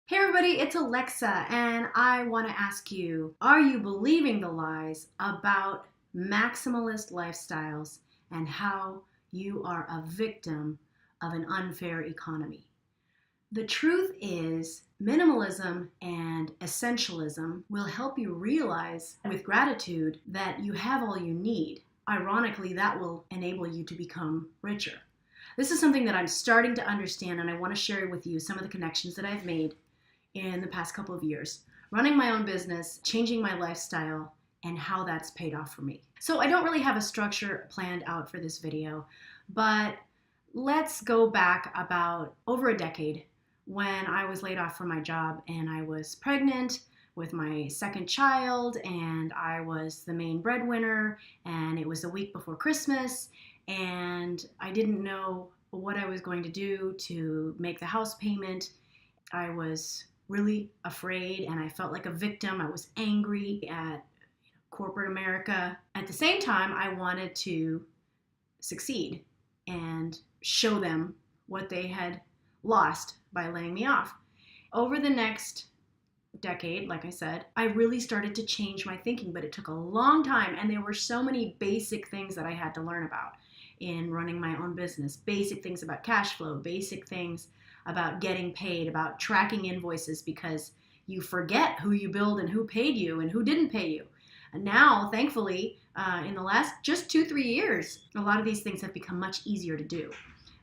Hey everybody, it's Alexa, and I want to ask you, are you believing the lies about maximalist lifestyles and how you are a victim of an unfair economy? The truth is, minimalism and essentialism will help you realize with gratitude that you have all you need. Ironically, that will enable you to become richer. This is something that I'm starting to understand, and I want to share with you some of the connections that I've made in the past couple of years, running my own business, changing my lifestyle, and how that's paid off for me. So I don't really have a structure planned out for this video, but let's go back about over a decade when I was laid off from my job and I was pregnant with my second child and I was the main breadwinner, and it was a week before Christmas and I didn't know what I was going to do to make the house payment. I was really afraid and I felt like a victim. I was angry at corporate America. At the same time, I wanted to succeed and show them what they had lost by laying me off. Over the next decade, like I said, I really started to change my thinking, but it took a long time, and there were so many basic things that I had to learn about in running my own business. Basic things about cash flow, basic things about getting paid, about tracking invoices, because you forget who you billed and who paid you and who didn't pay you. And now, thankfully, in the last just 2-3 years, a lot of these things have become much easier to do.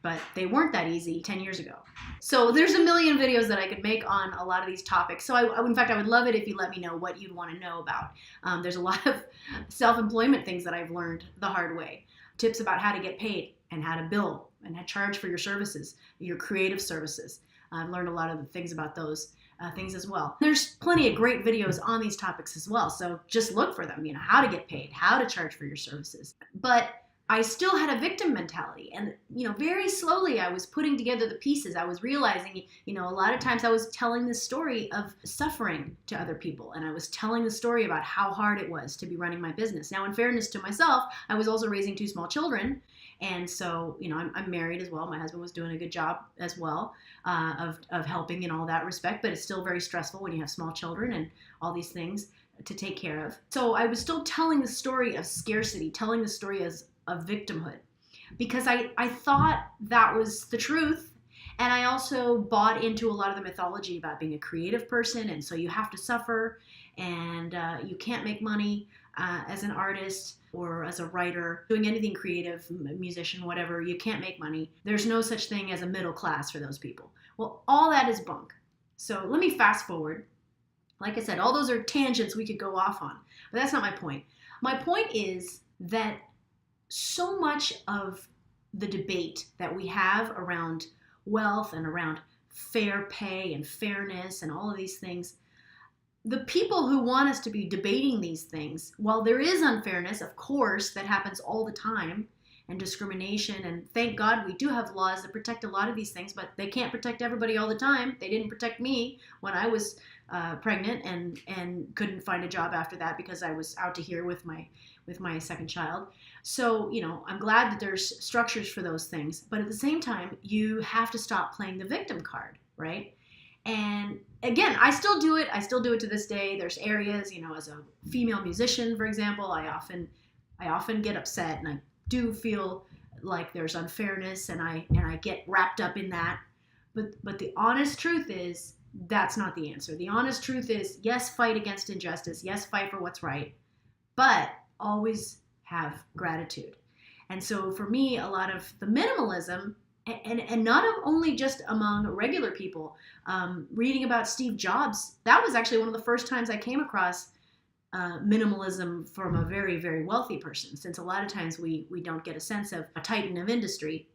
But they weren't that easy 10 years ago. So there's a million videos that I could make on a lot of these topics. So in fact, I would love it if you let me know what you'd want to know about. There's a lot of self-employment things that I've learned the hard way. Tips about how to get paid and how to bill and how to charge for your services, your creative services. I've learned a lot of the things about those things as well. There's plenty of great videos on these topics as well. So just look for them, how to get paid, how to charge for your services. But I still had a victim mentality, and very slowly I was putting together the pieces. I was realizing, a lot of times I was telling this story of suffering to other people, and I was telling the story about how hard it was to be running my business. Now, in fairness to myself, I was also raising 2 small children, and so I'm married as well. My husband was doing a good job as well of helping in all that respect, but it's still very stressful when you have small children and all these things to take care of. So I was still telling the story of scarcity, telling the story of victimhood, because I thought that was the truth. And I also bought into a lot of the mythology about being a creative person, and so you have to suffer, and you can't make money as an artist or as a writer, doing anything creative, musician, whatever. You can't make money. There's no such thing as a middle class for those people. Well, all that is bunk. So let me fast forward. Like I said, all those are tangents we could go off on, but that's not my point. My point is that so much of the debate that we have around wealth and around fair pay and fairness and all of these things, the people who want us to be debating these things, while there is unfairness, of course, that happens all the time, and discrimination, and thank God we do have laws that protect a lot of these things, but they can't protect everybody all the time. They didn't protect me when I was pregnant and couldn't find a job after that because I was out to here with my second child. So, I'm glad that there's structures for those things, but at the same time, you have to stop playing the victim card, right? And again, I still do it. I still do it to this day. There's areas, as a female musician, for example, I often get upset, and I do feel like there's unfairness, and I get wrapped up in that. But the honest truth is, that's not the answer. The honest truth is, yes, fight against injustice. Yes, fight for what's right, but always have gratitude. And so for me, a lot of the minimalism, and not only just among regular people, reading about Steve Jobs, that was actually one of the first times I came across minimalism from a very, very wealthy person, since a lot of times we don't get a sense of a titan of industry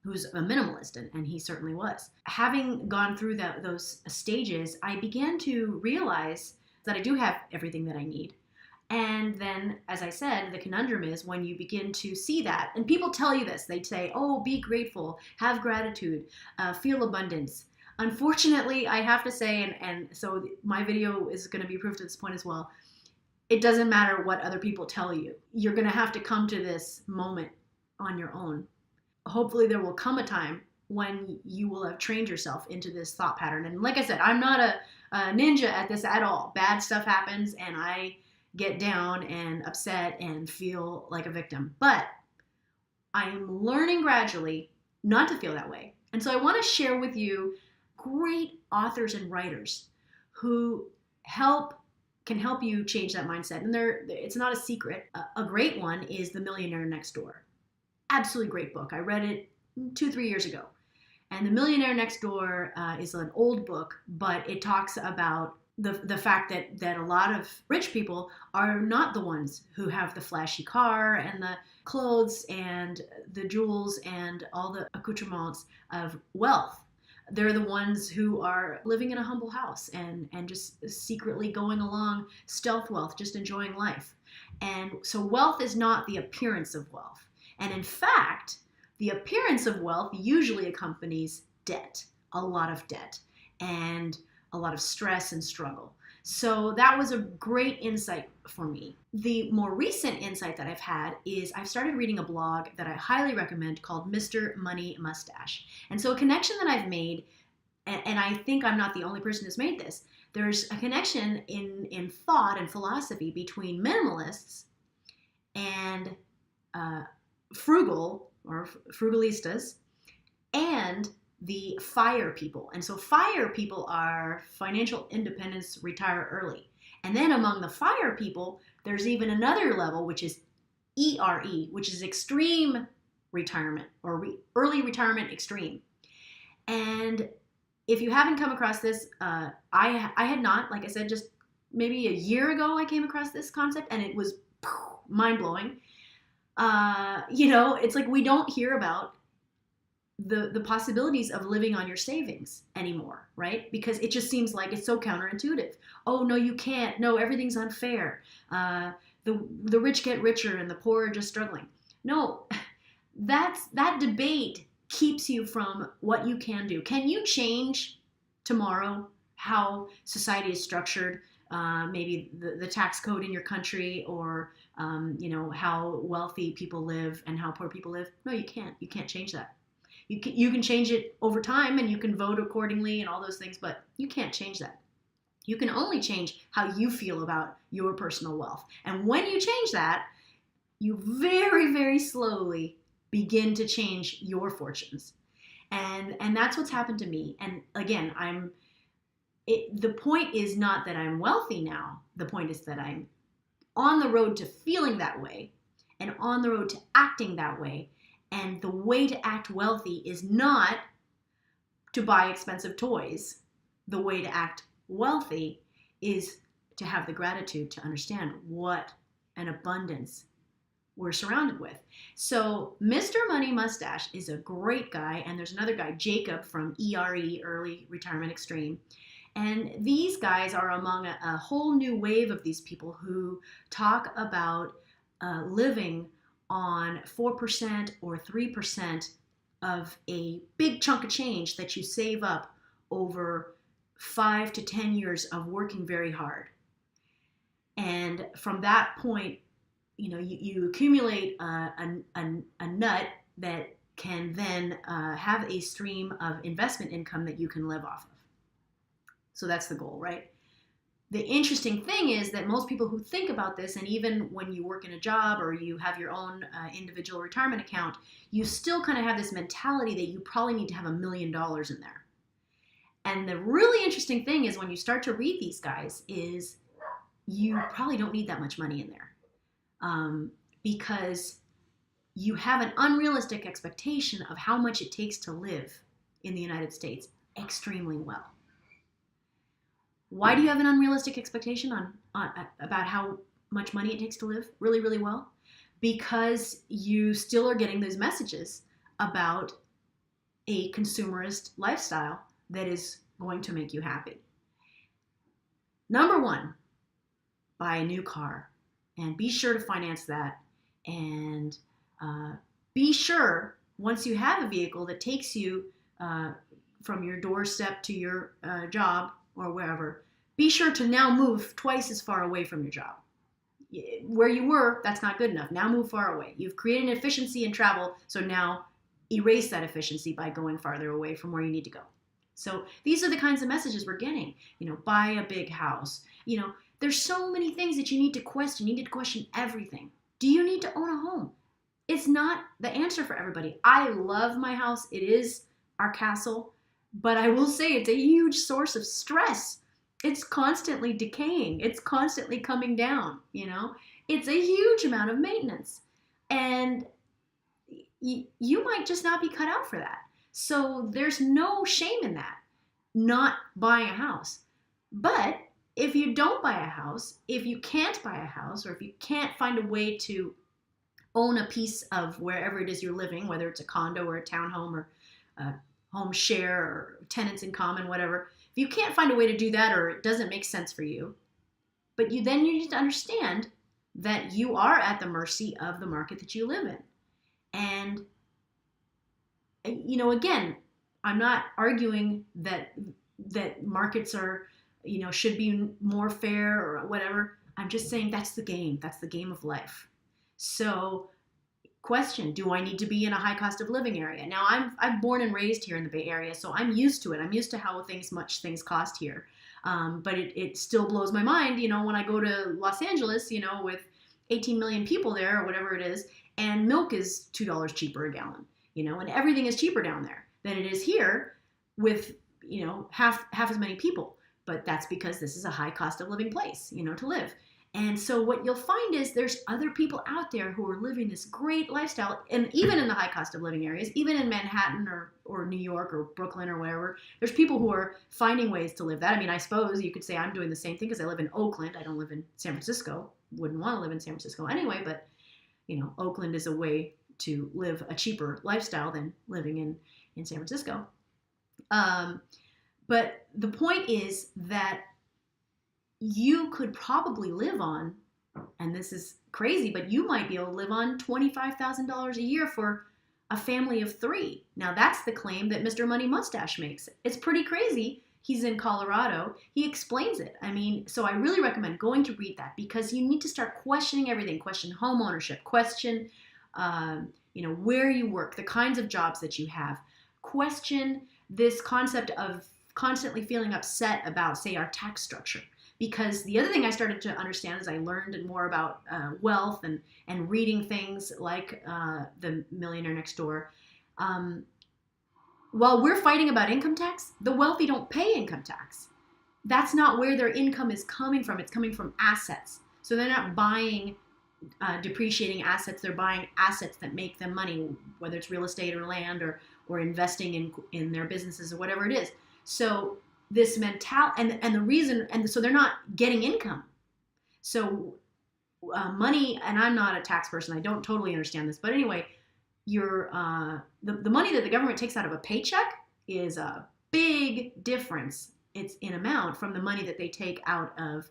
who's a minimalist, and he certainly was. Having gone through those stages, I began to realize that I do have everything that I need. And then, as I said, the conundrum is when you begin to see that, and people tell you this, they'd say, oh, be grateful, have gratitude, feel abundance. Unfortunately, I have to say, and so my video is going to be proof to this point as well, it doesn't matter what other people tell you. You're going to have to come to this moment on your own. Hopefully there will come a time when you will have trained yourself into this thought pattern. And like I said, I'm not a ninja at this at all. Bad stuff happens and I get down and upset and feel like a victim. But I am learning gradually not to feel that way. And so I want to share with you great authors and writers who can help you change that mindset. And it's not a secret. A great one is The Millionaire Next Door. Absolutely great book. I read it 2-3 years ago. And The Millionaire Next Door is an old book, but it talks about the fact that a lot of rich people are not the ones who have the flashy car and the clothes and the jewels and all the accoutrements of wealth. They're the ones who are living in a humble house and just secretly going along stealth wealth, just enjoying life. And so wealth is not the appearance of wealth. And in fact, the appearance of wealth usually accompanies debt, a lot of debt, and a lot of stress and struggle. So that was a great insight for me. The more recent insight that I've had is I've started reading a blog that I highly recommend called Mr. Money Mustache. And so a connection that I've made, and I think I'm not the only person who's made this, there's a connection in thought and philosophy between minimalists and frugal or frugalistas and the FIRE people. And so FIRE people are financial independence, retire early. And then among the FIRE people, there's even another level, which is ERE, which is extreme retirement or early retirement extreme. And if you haven't come across this, I had not, like I said, just maybe a year ago, I came across this concept and it was mind-blowing. It's like we don't hear about the possibilities of living on your savings anymore, right? Because it just seems like it's so counterintuitive. Oh, no, you can't. No, everything's unfair. The rich get richer and the poor are just struggling. No, that debate keeps you from what you can do. Can you change tomorrow how society is structured? Maybe the tax code in your country or, how wealthy people live and how poor people live? No, you can't. You can't change that. You can change it over time and you can vote accordingly and all those things, but you can't change that. You can only change how you feel about your personal wealth. And when you change that, you very, very slowly begin to change your fortunes. And that's what's happened to me. And again, the point is not that I'm wealthy now. The point is that I'm on the road to feeling that way and on the road to acting that way. And the way to act wealthy is not to buy expensive toys. The way to act wealthy is to have the gratitude to understand what an abundance we're surrounded with. So Mr. Money Mustache is a great guy. And there's another guy, Jacob from ERE, Early Retirement Extreme. And these guys are among a whole new wave of these people who talk about living on 4% or 3% of a big chunk of change that you save up over 5 to 10 years of working very hard. And from that point, you accumulate a nut that can then have a stream of investment income that you can live off of. So that's the goal, right? The interesting thing is that most people who think about this, and even when you work in a job or you have your own individual retirement account, you still kind of have this mentality that you probably need to have $1 million in there. And the really interesting thing is when you start to read these guys is you probably don't need that much money in there because you have an unrealistic expectation of how much it takes to live in the United States extremely well. Why do you have an unrealistic expectation about how much money it takes to live really, really well? Because you still are getting those messages about a consumerist lifestyle that is going to make you happy. Number one, buy a new car and be sure to finance that. And be sure once you have a vehicle that takes you from your doorstep to your job or wherever, be sure to now move twice as far away from your job. Where you were, that's not good enough. Now move far away. You've created an efficiency in travel, so now erase that efficiency by going farther away from where you need to go. So these are the kinds of messages we're getting. Buy a big house. There's so many things that you need to question. You need to question everything. Do you need to own a home? It's not the answer for everybody. I love my house. It is our castle. But I will say it's a huge source of stress. It's constantly decaying. It's constantly coming down, It's a huge amount of maintenance. And you might just not be cut out for that. So there's no shame in that, not buying a house. But if you don't buy a house, if you can't buy a house, or if you can't find a way to own a piece of wherever it is you're living, whether it's a condo or a townhome or a home share or tenants in common, whatever, if you can't find a way to do that, or it doesn't make sense for you, but you need to understand that you are at the mercy of the market that you live in. And again, I'm not arguing that markets are, should be more fair or whatever. I'm just saying that's the game. That's the game of life. So question, do I need to be in a high cost of living area? Now, I'm born and raised here in the Bay Area, so I'm used to it. I'm used to how much things cost here. But it still blows my mind, when I go to Los Angeles, with 18 million people there or whatever it is, and milk is $2 cheaper a gallon, and everything is cheaper down there than it is here with, half as many people. But that's because this is a high cost of living place, to live. And so what you'll find is there's other people out there who are living this great lifestyle, and even in the high cost of living areas, even in Manhattan or New York or Brooklyn or wherever, there's people who are finding ways to live that. I mean, I suppose you could say I'm doing the same thing because I live in Oakland. I don't live in San Francisco. Wouldn't want to live in San Francisco anyway, but Oakland is a way to live a cheaper lifestyle than living in San Francisco. But the point is that you could probably live on, and this is crazy, but you might be able to live on $25,000 a year for a family of 3. Now that's the claim that Mr. Money Mustache makes. It's pretty crazy. He's in Colorado. He explains it. I mean, so I really recommend going to read that, because you need to start questioning everything. Question home ownership. Question, where you work, the kinds of jobs that you have. Question this concept of constantly feeling upset about, say, our tax structure. Because the other thing I started to understand as I learned more about wealth and reading things like the Millionaire Next Door, while we're fighting about income tax, the wealthy don't pay income tax. That's not where their income is coming from. It's coming from assets. So they're not buying depreciating assets. They're buying assets that make them money, whether it's real estate or land or investing in their businesses or whatever it is. So this mentality, and the reason, and so they're not getting income. So money, and I'm not a tax person, I don't totally understand this, but anyway, the money that the government takes out of a paycheck is a big difference. It's in amount from the money that they take out of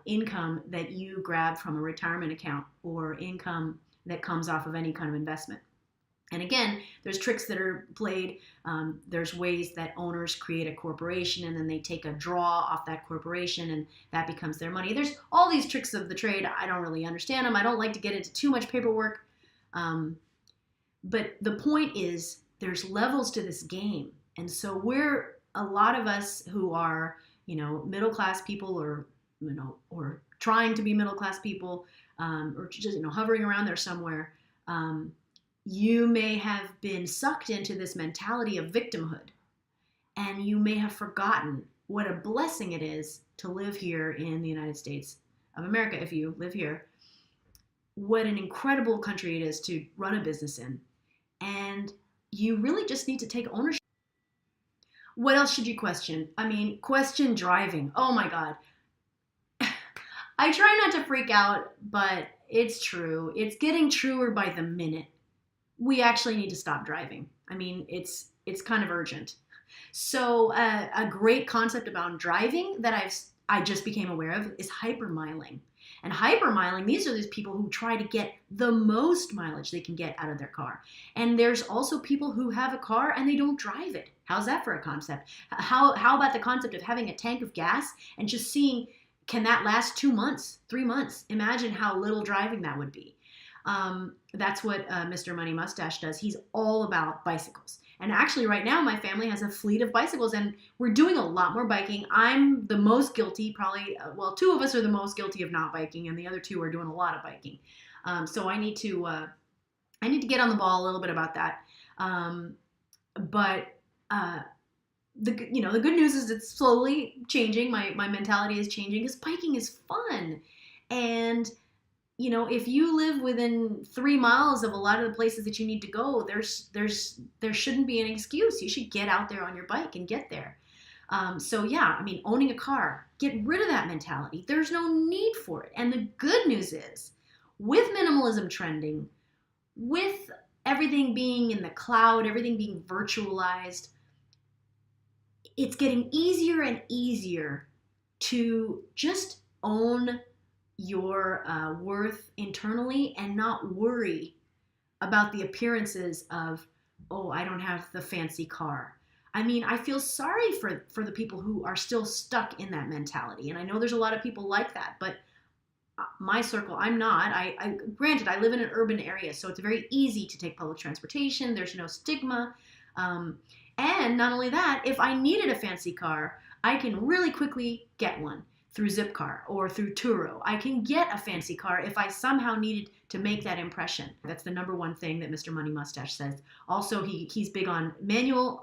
income that you grab from a retirement account or income that comes off of any kind of investment. And again, there's tricks that are played. There's ways that owners create a corporation and then they take a draw off that corporation and that becomes their money. There's all these tricks of the trade. I don't really understand them. I don't like to get into too much paperwork. But the point is there's levels to this game. And so a lot of us who are, middle-class people or trying to be middle-class people or just, hovering around there somewhere, you may have been sucked into this mentality of victimhood, and you may have forgotten what a blessing it is to live here in the United States of America. If you live here, what an incredible country it is to run a business in. And you really just need to take ownership. What else should you question? I mean, question driving. Oh my God. I try not to freak out, but it's true. It's getting truer by the minute. We actually need to stop driving. I mean, it's kind of urgent. So a great concept about driving that I just became aware of is hypermiling. And hypermiling, these are these people who try to get the most mileage they can get out of their car. And there's also people who have a car and they don't drive it. How's that for a concept? How about the concept of having a tank of gas and just seeing, can that last 2 months, 3 months? Imagine how little driving that would be. That's what Mr. Money Mustache does. He's all about bicycles. And actually, right now, my family has a fleet of bicycles, and we're doing a lot more biking. I'm the most guilty, probably. Well, two of us are the most guilty of not biking, and the other two are doing a lot of biking. So I need to get on the ball a little bit about that. But the good news is it's slowly changing. My mentality is changing because biking is fun, and if you live within 3 miles of a lot of the places that you need to go, there shouldn't be an excuse. You should get out there on your bike and get there. So yeah, I mean, owning a car, get rid of that mentality. There's no need for it. And the good news is, with minimalism trending, with everything being in the cloud, everything being virtualized, it's getting easier and easier to just own your worth internally and not worry about the appearances of, oh, I don't have the fancy car. I mean, I feel sorry for the people who are still stuck in that mentality. And I know there's a lot of people like that, but my circle, I'm not. Granted, I live in an urban area, so it's very easy to take public transportation. There's no stigma. And not only that, if I needed a fancy car, I can really quickly get one through Zipcar or through Turo. I can get a fancy car if I somehow needed to make that impression. That's the number one thing that Mr. Money Mustache says. Also, he's big on manual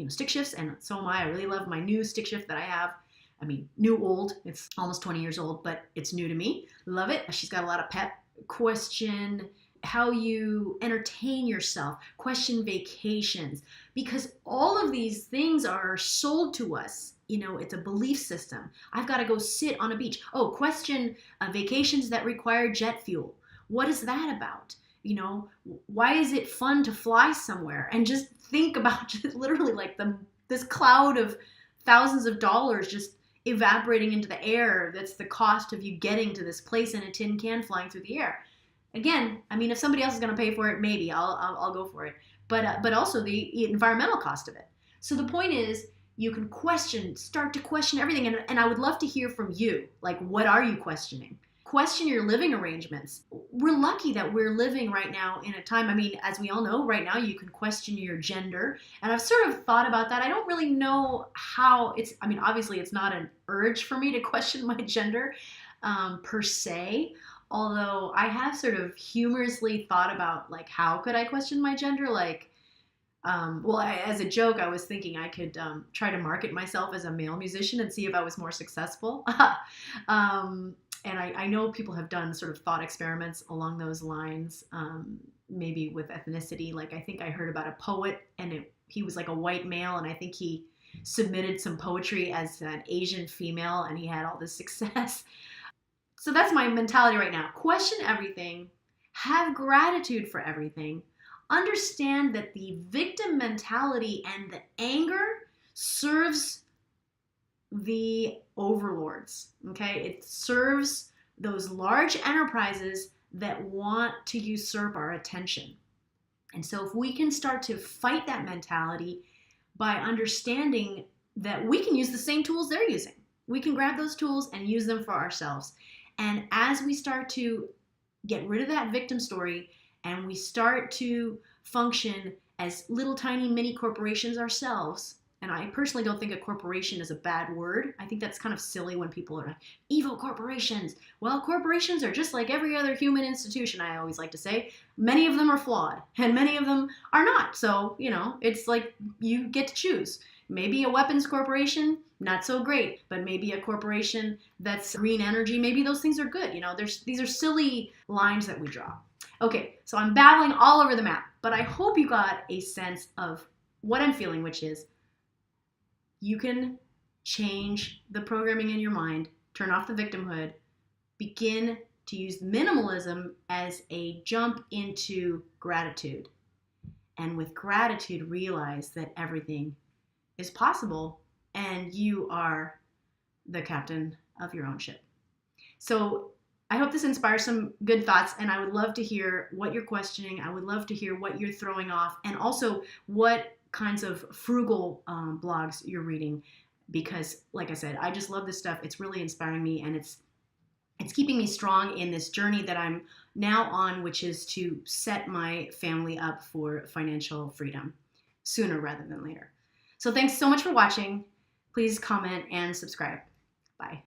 stick shifts, and so am I. I really love my new stick shift that I have. I mean, new old. It's almost 20 years old, but it's new to me. Love it. She's got a lot of pep. Question how you entertain yourself. Question vacations. Because all of these things are sold to us. It's a belief system. I've got to go sit on a beach. Oh, question vacations that require jet fuel. What is that about? Why is it fun to fly somewhere? And just think about just literally like this cloud of thousands of dollars just evaporating into the air. That's the cost of you getting to this place in a tin can flying through the air. Again, I mean, if somebody else is going to pay for it, maybe I'll go for it. But also the environmental cost of it. So the point is, you can start to question everything. And I would love to hear from you. Like, what are you questioning? Question your living arrangements. We're lucky that we're living right now in a time, I mean, as we all know, right now you can question your gender. And I've sort of thought about that. I don't really know how obviously it's not an urge for me to question my gender per se. Although I have sort of humorously thought about, like, how could I question my gender? Like, as a joke, I was thinking I could try to market myself as a male musician and see if I was more successful. And I know people have done sort of thought experiments along those lines, maybe with ethnicity. Like, I think I heard about a poet, and he was like a white male, and I think he submitted some poetry as an Asian female, and he had all this success. So that's my mentality right now. Question everything. Have gratitude for everything. Understand that the victim mentality and the anger serves the overlords, okay? It serves those large enterprises that want to usurp our attention. And so if we can start to fight that mentality by understanding that we can use the same tools they're using. We can grab those tools and use them for ourselves. And as we start to get rid of that victim story, and we start to function as little tiny mini corporations ourselves. And I personally don't think a corporation is a bad word. I think that's kind of silly when people are like, evil corporations. Well, corporations are just like every other human institution, I always like to say. Many of them are flawed, and many of them are not. So, it's like you get to choose. Maybe a weapons corporation, not so great, but maybe a corporation that's green energy, maybe those things are good. These are silly lines that we draw. Okay, so I'm babbling all over the map, but I hope you got a sense of what I'm feeling, which is you can change the programming in your mind, turn off the victimhood, begin to use minimalism as a jump into gratitude. And with gratitude, realize that everything is possible and you are the captain of your own ship. So I hope this inspires some good thoughts, and I would love to hear what you're questioning. I would love to hear what you're throwing off, and also what kinds of frugal blogs you're reading, because like I said, I just love this stuff. It's really inspiring me, and it's It's keeping me strong in this journey that I'm now on, which is to set my family up for financial freedom sooner rather than later. So thanks so much for watching. Please comment and subscribe. Bye.